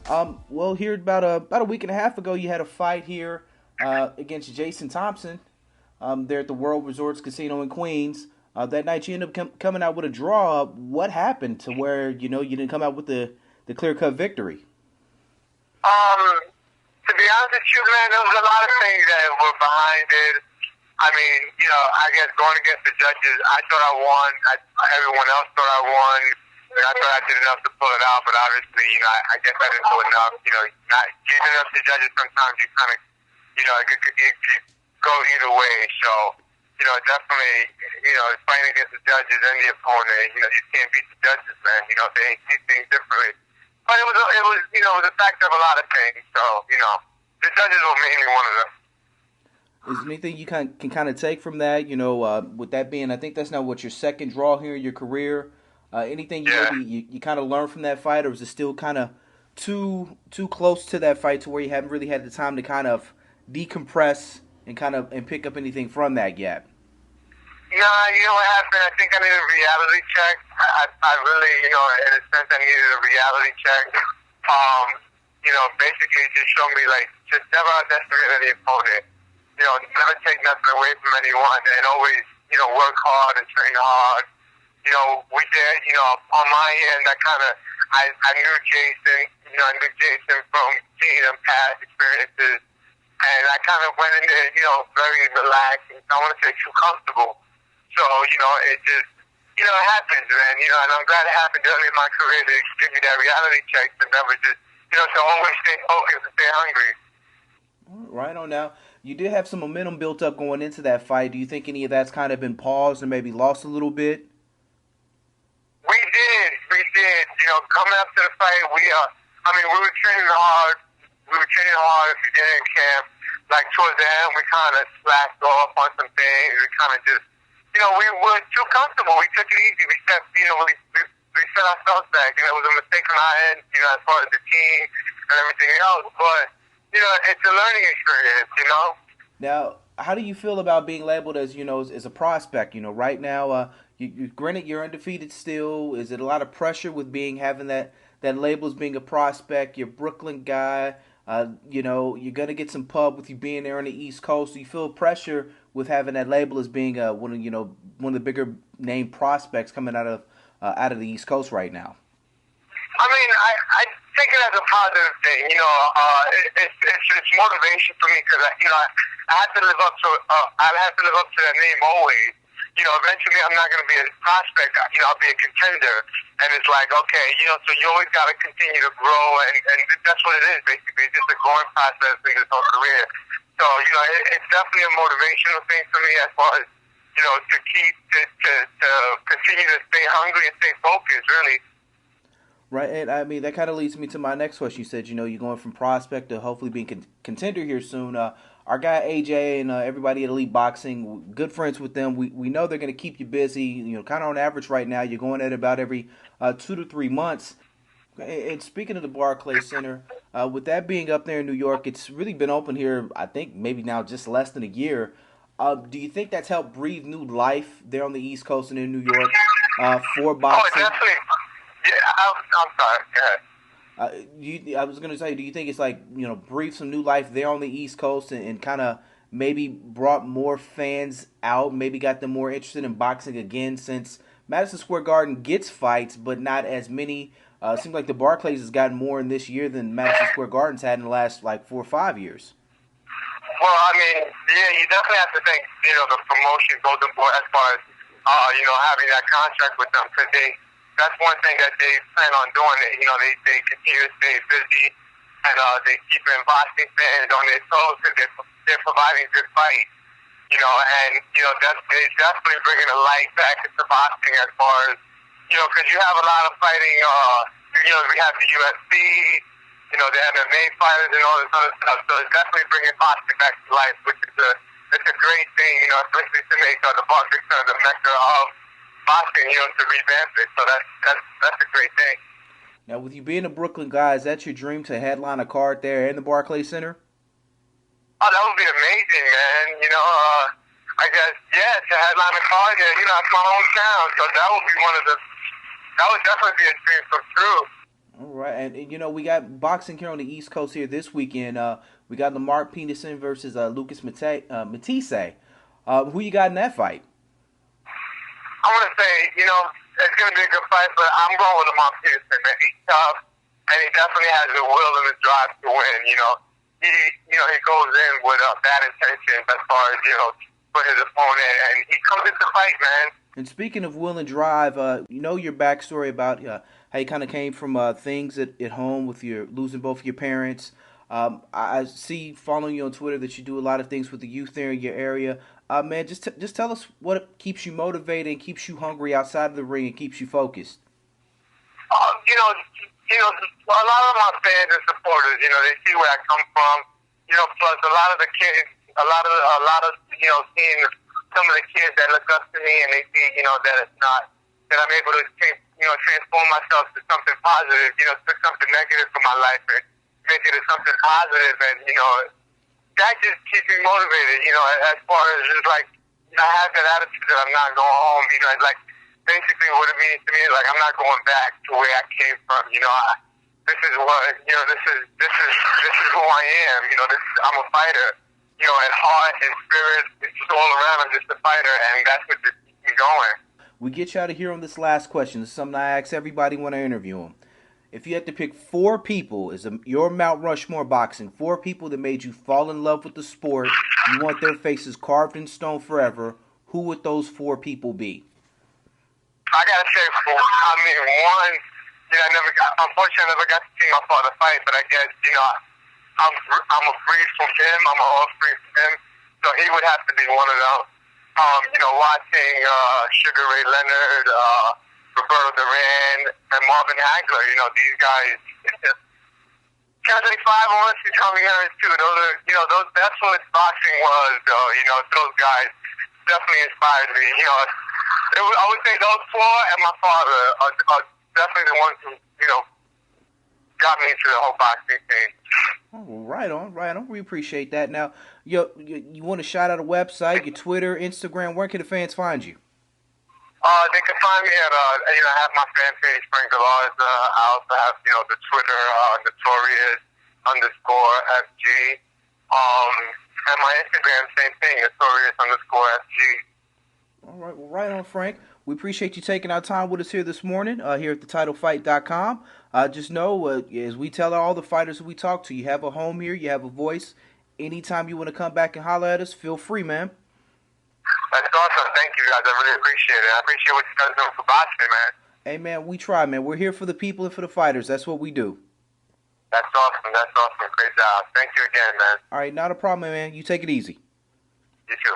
Well, here about a week and a half ago, you had a fight here against Jason Thompson. There at the World Resorts Casino in Queens. That night, you ended up coming out with a draw. What happened to where you didn't come out with the clear cut victory? To be honest with you, man, there was a lot of things that were behind it. I mean, I guess going against the judges, I thought I won. Everyone else thought I won. And I thought I did enough to pull it out, but obviously, I guess I didn't do enough. Not giving enough to judges, sometimes you kind of, it could go either way. So, definitely, fighting against the judges and the opponent, you can't beat the judges, man. They see things differently. But it was a factor of a lot of things. So, the judges were mainly one of them. Is there anything you can kind of take from that? With that being, I think that's now what your second draw here in your career. Anything you kind of learned from that fight, or is it still kind of too close to that fight to where you haven't really had the time to kind of decompress and pick up anything from that yet? Nah, you know what happened? I think I needed a reality check. I really, in a sense, I needed a reality check. Basically just showed me, like, just never underestimate any opponent. Never take nothing away from anyone, and always, work hard and train hard. We did, on my end, I knew Jason, I knew Jason from seeing him past experiences, and I kind of went in there, very relaxed, and I want to say too comfortable. So, it just, it happens, man, and I'm glad it happened early in my career to give me that reality check to never just, to always stay focused and stay hungry. Right on now. You did have some momentum built up going into that fight. Do you think any of that's kind of been paused or maybe lost a little bit? We did. Coming up to the fight, we were training hard. We were training hard at the beginning of camp. Like, towards the end, we kind of slacked off on some things. We kind of just, we were too comfortable. We took it easy. We set, we set ourselves back. It was a mistake on our end, as far as the team and everything else. But, it's a learning experience, Now, how do you feel about being labeled as, as a prospect? Right now, granted you're undefeated still. Is it a lot of pressure with having that label as being a prospect? You're a Brooklyn guy. You're gonna get some pub with you being there on the East Coast. Do you feel pressure with having that label as being one of the bigger name prospects coming out of the East Coast right now? I mean, I take it as a positive thing. It's motivation for me because I have to live up to that name always. Eventually I'm not going to be a prospect. I'll be a contender, and it's like, okay, so you always got to continue to grow, and that's what it is basically. It's just a growing process through this whole career. So it's definitely a motivational thing for me as far as to continue to stay hungry and stay focused, really. Right, and I mean that kind of leads me to my next question. You said you're going from prospect to hopefully being contender here soon. Our guy AJ and everybody at Elite Boxing, good friends with them. We know they're going to keep you busy. Kind of on average right now, you're going at about every 2 to 3 months. And speaking of the Barclays Center, with that being up there in New York, it's really been open here. I think maybe now just less than a year. Do you think that's helped breathe new life there on the East Coast and in New York for boxing? Oh, definitely. Yeah, I'm sorry. Go ahead. I was going to say, do you think it's like, breathe some new life there on the East Coast and kind of maybe brought more fans out, maybe got them more interested in boxing again since Madison Square Garden gets fights, but not as many. It seems like the Barclays has gotten more in this year than Madison Square Garden's had in the last, 4 or 5 years. Well, I mean, yeah, you definitely have to thank, the promotion Golden Boy as far as, having that contract with them because that's one thing that they plan on doing. They continue to stay busy and they keep boxing fans on their toes because they're providing good fights. It's definitely bringing a light back into boxing as far as, because you have a lot of fighting, we have the UFC, the MMA fighters and all this other stuff. So it's definitely bringing boxing back to life, which is it's a great thing, especially to make the Barclays Center the mecca of boxing, to revamp it. So that's a great thing. Now, with you being a Brooklyn guy, is that your dream to headline a card there in the Barclays Center? Oh, that would be amazing, man. I guess, to headline a card there, it's my hometown. So that would be that would definitely be a dream come true. All right, and you know we got boxing here on the East Coast here this weekend. We got Lamar Peterson versus Lucas Matisse. Who you got in that fight? I want to say, it's going to be a good fight, but I'm going with Lamar Peterson, man. He's tough, and he definitely has the will and the drive to win. He goes in with bad intentions as far as for his opponent, and he comes into fight, man. And speaking of will and drive, you know your backstory about how you kind of came from things at home with your losing both of your parents. I see following you on Twitter that you do a lot of things with the youth there in your area. Man, just tell us what keeps you motivated and keeps you hungry outside of the ring and keeps you focused. A lot of my fans and supporters, they see where I come from. Plus a lot of the kids, seeing some of the kids that look up to me and they see, that it's not, that I'm able to, transform myself to something positive, to something negative for my life and make it into something positive. And, that just keeps me motivated, as far as just like, I have that attitude that I'm not going home, it's like, basically what it means to me is like, I'm not going back to where I came from, this is what, this is who I am, I'm a fighter, at heart and spirit, it's just all around, I'm just a fighter, and that's what just keeps me going. We get you out of here on this last question. This is something I ask everybody when I interview them. If you had to pick 4 people as your Mount Rushmore boxing, 4 people that made you fall in love with the sport, you want their faces carved in stone forever, who would those 4 people be? I gotta say, one, unfortunately, I never got to see my father fight, but I guess, I'm a breed from him, I'm an off-breed from him, so he would have to be one of them. Watching Sugar Ray Leonard, Roberto Duran, and Marvin Hagler, these guys, Kennedy 5 honestly, Tommy Harris too, that's what boxing was, though, those guys definitely inspired me, I would say those 4 and my father are definitely the ones who, got me into the whole boxing thing. Oh, right on. We appreciate that. Now, you want to shout out a website, your Twitter, Instagram. Where can the fans find you? They can find me at, I have my fan page, Frank Galarza. I also have, the Twitter, Notorious _FG. And my Instagram, same thing, Notorious _FG. All right, well, right on, Frank. We appreciate you taking our time with us here this morning, here at TheTitleFight.com. Just know, as we tell all the fighters that we talk to, you have a home here, you have a voice. Anytime you want to come back and holler at us, feel free, man. That's awesome. Thank you, guys. I really appreciate it. I appreciate what you guys are doing for boxing, man. Hey, man, we try, man. We're here for the people and for the fighters. That's what we do. That's awesome. Great job. Thank you again, man. All right, not a problem, man. You take it easy. You too.